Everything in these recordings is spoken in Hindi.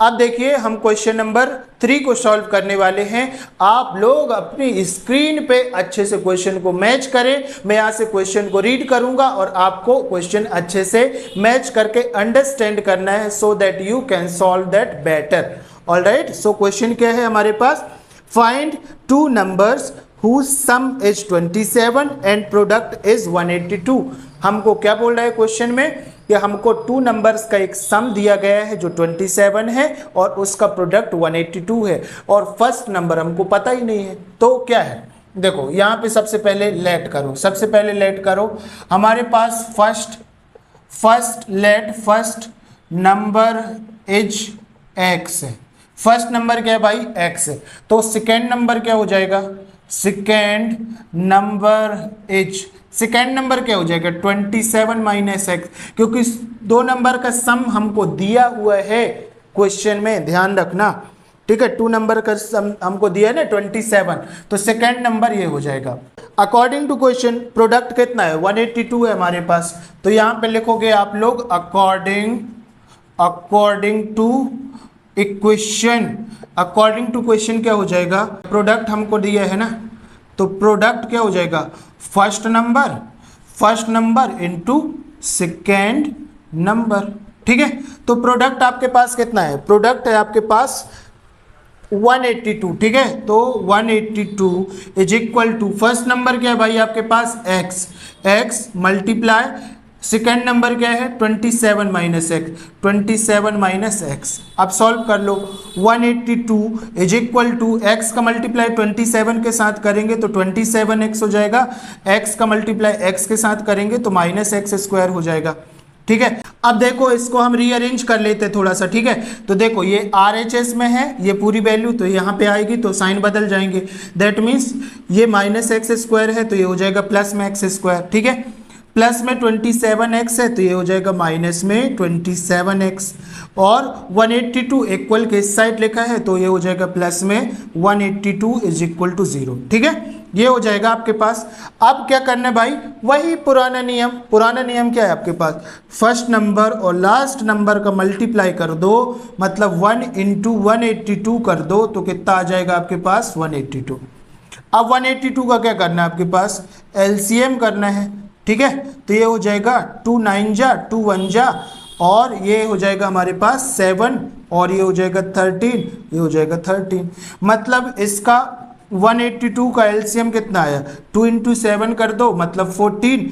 अब देखिए हम क्वेश्चन नंबर 3 को सॉल्व करने वाले हैं। आप लोग अपनी स्क्रीन पे अच्छे से क्वेश्चन को मैच करें। मैं यहाँ से क्वेश्चन को रीड करूंगा और आपको क्वेश्चन अच्छे से मैच करके अंडरस्टैंड करना है, so that you can solve that better. Alright, so question क्या है हमारे पास? Find two numbers whose sum is 27 and product is 182। हमको क्या बोल रहा है क्वेश्चन में कि हमको 2 नंबर्स का एक सम दिया गया है जो 27 है और उसका प्रोडक्ट 182 है और फर्स्ट नंबर हमको पता ही नहीं है। तो क्या है, देखो यहाँ पे सबसे पहले लेट करो। हमारे पास फर्स्ट नंबर इज एक्स है। फर्स्ट नंबर क्या है भाई? एक्स है। तो सेकेंड नंबर क्या हो जाएगा? सेकेंड नंबर क्या हो जाएगा? 27 माइनस एक्स, क्योंकि 2 नंबर का सम हमको दिया हुआ है क्वेश्चन में, ध्यान रखना, ठीक है। 2 नंबर का सम हमको दिया है ना 27, तो सेकेंड नंबर ये हो जाएगा। अकॉर्डिंग टू क्वेश्चन प्रोडक्ट कितना है? 182 है हमारे पास। तो यहाँ पे लिखोगे आप लोग अकॉर्डिंग टू क्वेश्चन क्या हो जाएगा? प्रोडक्ट हमको दिया है ना, तो प्रोडक्ट क्या हो जाएगा? First number into second number, ठीक है। तो प्रोडक्ट आपके पास कितना है? प्रोडक्ट है आपके पास 182, ठीक है। तो 182 is equal to first number क्या है भाई आपके पास? एक्स मल्टीप्लाई सेकेंड नंबर क्या है? 27 माइनस एक्स। अब सॉल्व कर लो। 182 इज इक्वल टू एक्स का मल्टीप्लाई 27 के साथ करेंगे तो 27x हो जाएगा, एक्स का मल्टीप्लाई एक्स के साथ करेंगे तो माइनस एक्स स्क्वायर हो जाएगा, ठीक है। अब देखो इसको हम रीअरेंज कर लेते हैं थोड़ा सा, ठीक है। तो देखो ये RHS में है, ये पूरी वैल्यू तो यहाँ पे आएगी तो साइन बदल जाएंगे। दैट मीन्स ये माइनस एक्स स्क्वायर है तो ये हो जाएगा प्लस में एक्स स्क्वायर, ठीक है। प्लस में 27x है तो ये हो जाएगा माइनस में 27x, और 182 इक्वल के इस साइड लिखा है तो ये हो जाएगा प्लस में 182 इज इक्वल टू 0, ठीक है। ये हो जाएगा आपके पास। अब क्या करना है भाई? वही पुराना नियम क्या है आपके पास? फर्स्ट नंबर और लास्ट नंबर का मल्टीप्लाई कर दो, मतलब 1 इंटू 182 कर दो तो कितना आ जाएगा आपके पास? 182। अब 182 का क्या करना है आपके पास? LCM करना है, ठीक है। तो ये हो जाएगा 2 9 जा 2 1 जा, और ये हो जाएगा हमारे पास 7, और ये हो जाएगा 13, ये हो जाएगा 13। मतलब इसका 182 का LCM कितना आया? 2 इंटू 7 कर दो, मतलब 14,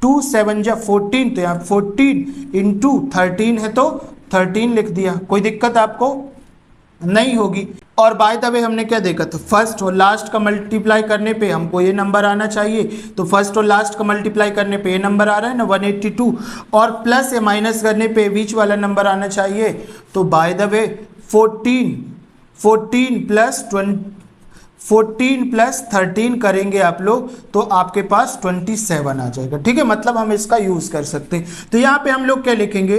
2 7 जा 14, तो यहाँ 14 इंटू 13 है तो 13 लिख दिया। कोई दिक्कत आपको नहीं होगी। और बाय द वे हमने क्या देखा था? फर्स्ट और लास्ट का मल्टीप्लाई करने पे हमको ये नंबर आना चाहिए, तो फर्स्ट और लास्ट का मल्टीप्लाई करने पे ये नंबर आ रहा है ना 182, और प्लस या माइनस करने पे बीच वाला नंबर आना चाहिए। तो बाय द वे 14 प्लस 13 करेंगे आप लोग तो आपके पास 27 आ जाएगा, ठीक है। मतलब हम इसका यूज कर सकते हैं। तो यहाँ पे हम लोग क्या लिखेंगे?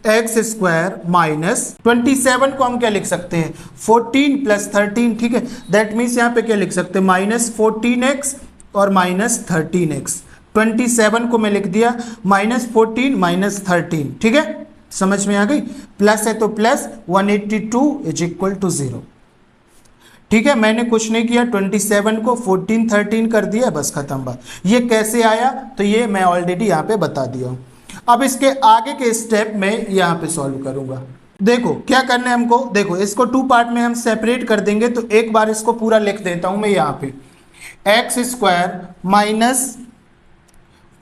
एक्स स्क्वायर माइनस 27 को हम क्या लिख सकते हैं? 14 प्लस 13, ठीक है। दैट मीन्स यहाँ पे क्या लिख सकते हैं? माइनस 14x और माइनस 13x। 27 को मैं लिख दिया माइनस 14 माइनस 13, ठीक है। समझ में आ गई? प्लस है तो प्लस 182 इज इक्वल टू 0, ठीक है। मैंने कुछ नहीं किया, 27 को 14 13 कर दिया, बस खत्म बात। ये कैसे आया तो ये मैं ऑलरेडी यहाँ पे बता दिया हूँ। अब इसके आगे के स्टेप में यहाँ पे सॉल्व करूंगा। देखो क्या करना है हमको, देखो इसको 2 पार्ट में हम सेपरेट कर देंगे, तो एक बार इसको पूरा लिख देता हूँ मैं यहाँ पे। X square minus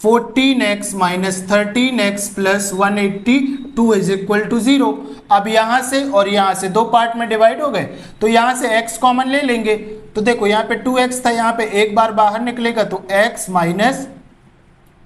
14x minus 13x plus 182 is equal to 0। अब यहाँ से और यहाँ से 2 पार्ट में डिवाइड हो गए, तो यहाँ से x कॉमन ले लेंगे। तो देखो यहाँ पे 2x था, यहाँ पे एक बार बाहर निकलेगा तो x माइनस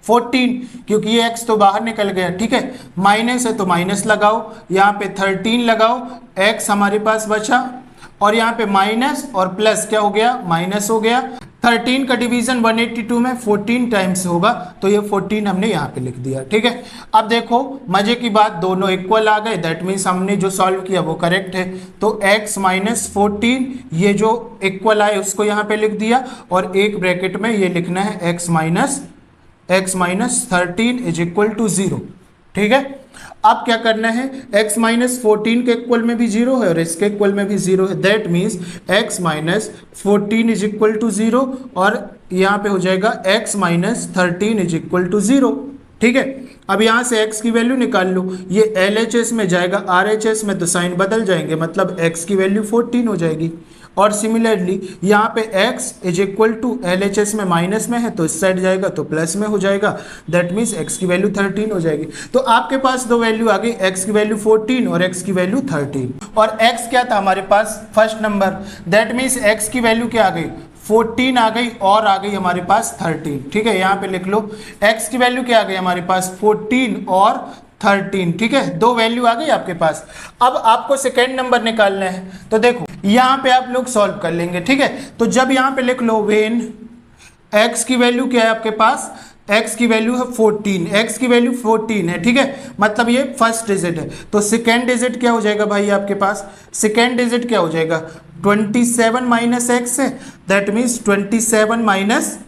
14, क्योंकि ये x तो बाहर निकल गया, ठीक है। माइनस है तो माइनस लगाओ, यहाँ पे 13 लगाओ, x हमारे पास बचा, और यहाँ पे माइनस और प्लस क्या हो गया? माइनस हो गया। 13 का डिवीजन 182 में 14 टाइम्स होगा, तो ये 14 हमने यहाँ पे लिख दिया, ठीक है। अब देखो मजे की बात, दोनों इक्वल आ गए, दैट मीन्स हमने जो सॉल्व किया वो करेक्ट है। तो x माइनस 14 ये जो इक्वल आए उसको यहाँ पे लिख दिया, और एक ब्रैकेट में ये लिखना है x minus 13 is equal to 0, ठीक है। अब क्या करना है, x माइनस 14 के इक्वल में भी 0 है और इसके इक्वल में भी 0 है, that means x minus 14 is equal to 0 और यहाँ पे हो जाएगा x minus 13 is equal to 0। ठीक है, अब यहाँ से x की वैल्यू निकाल लो, ये LHS में जाएगा RHS में तो साइन बदल जाएंगे, मतलब x की वैल्यू 14 हो जाएगी। और सिमिलरली यहाँ पे x इज इक्वल टू LHS में माइनस में है तो इस साइड जाएगा तो प्लस में हो जाएगा, दैट मीन्स x की वैल्यू 13 हो जाएगी। तो आपके पास दो वैल्यू आ गई, x की वैल्यू 14 और x की वैल्यू 13। और x क्या था हमारे पास, first number, that means x की वैल्यू क्या आ गई, 14 आ गई और आ गई हमारे पास 13। ठीक है, यहाँ पे लिख लो x की वैल्यू क्या आ गई हमारे पास 14 और 13। ठीक है, दो वैल्यू आ गई आपके पास। अब आपको सेकेंड नंबर निकालना है, तो देखो यहाँ पे आप लोग सॉल्व कर लेंगे। ठीक है, तो जब यहाँ पे लिख लो वेन x की वैल्यू क्या है आपके पास, x की वैल्यू है 14, x की वैल्यू 14 है। ठीक है, मतलब ये फर्स्ट डिजिट है, तो सेकेंड डिजिट क्या हो जाएगा भाई आपके पास, सेकेंड डिजिट क्या हो जाएगा 27 माइनस एक्स है, दैट मीन्स 27 माइनस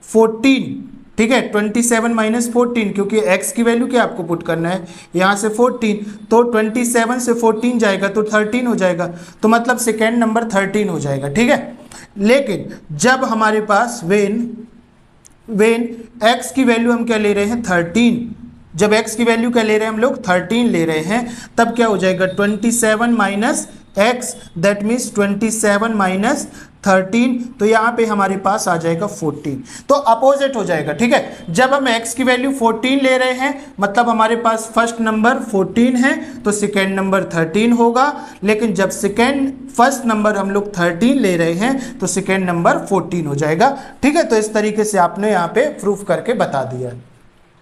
14। ठीक है, 27 माइनस 14, क्योंकि x की वैल्यू क्या आपको पुट करना है यहाँ से 14, तो 27 से 14 जाएगा तो 13 हो जाएगा, तो मतलब सेकेंड नंबर 13 हो जाएगा। ठीक है, लेकिन जब हमारे पास वेन x की वैल्यू हम क्या ले रहे हैं 13, जब x की वैल्यू क्या ले रहे हैं हम लोग 13 ले रहे हैं, तब क्या हो जाएगा 27 minus x, that means 27 minus 13, तो यहाँ पे हमारे पास आ जाएगा 14, तो अपोजिट हो जाएगा। ठीक है, जब हम x की वैल्यू 14 ले रहे हैं मतलब हमारे पास फर्स्ट नंबर 14 है तो सेकेंड नंबर 13 होगा, लेकिन जब फर्स्ट नंबर हम लोग 13 ले रहे हैं तो सेकेंड नंबर 14 हो जाएगा। ठीक है, तो इस तरीके से आपने यहाँ पे प्रूफ करके बता दिया।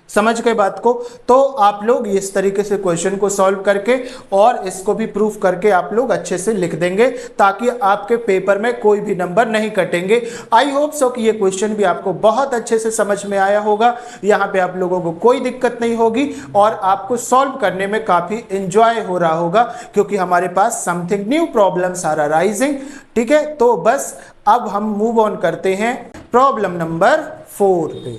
समझ गए बात को, तो आप लोग इस तरीके से क्वेश्चन को सॉल्व करके और इसको भी प्रूफ करके आप लोग अच्छे से लिख देंगे ताकि आपके पेपर में कोई भी नंबर नहीं कटेंगे। आई होप सो कि ये क्वेश्चन भी आपको बहुत अच्छे से समझ में आया होगा, यहाँ पे आप लोगों को कोई दिक्कत नहीं होगी और आपको सॉल्व करने में काफी एंजॉय हो रहा होगा, क्योंकि हमारे पास something new problems are arising. ठीक है, तो बस अब हम मूव ऑन करते हैं प्रॉब्लम नंबर 4 पे।